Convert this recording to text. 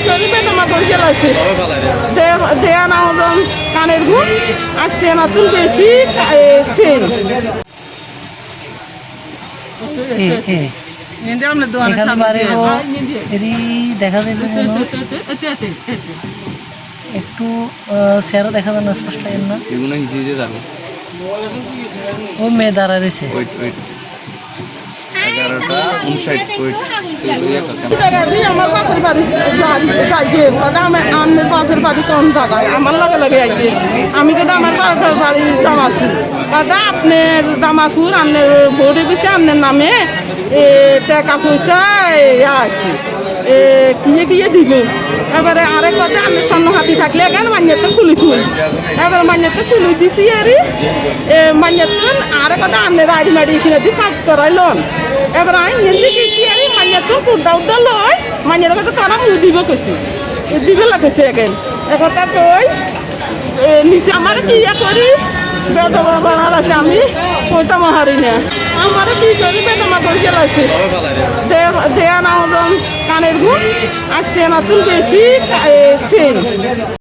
করি বেদমা করে গেলাইছে দেয়া না কানের গুণ আসতে নতুন বেশি ট্রেন দেখা যাবে একটু চেহারা দেখা যায় না স্পষ্ট না ও মেয়ে দাঁড়া রয়েছে আমার বাপের বাড়ি আন্নের বাপের বাড়ি কোন জায়গায় আমার লগে লগে আইয়ে আমি কিন্তু আমার বাপের বাড়ি জামালপুর দাদা আপনার জামালপুর আপনার ভোটে বেশি আপনার নামে টাকা পয়সা আছে কিয়ে দিব এবারে আরেক কথা আমি স্বর্ণ হাতি থাকলে এখানে মান্যতা খুলি থুই এবার মান্যতা খুলি দিছি আর মান্যতা আরেক কথা আপনি রাড়ি মাড়ি কিনে দিয়ে সাফ করাইলন এবার আমি হিন্দি গেছি আর মান্যতা কুড্ডা উড্ডা লয় মান্যের কথা তারা মুখ দিব কেছি দিবে লাগেছে এখন একথা কই নিচে আমার বিয়ে করি বেদমা বানার আছে আমি কইতাম হারি না আমার বিয়ে করি বেদমা করে গেলাইছে দেয়া না কানের গুণ আসতে নতুন বেশি ট্রেন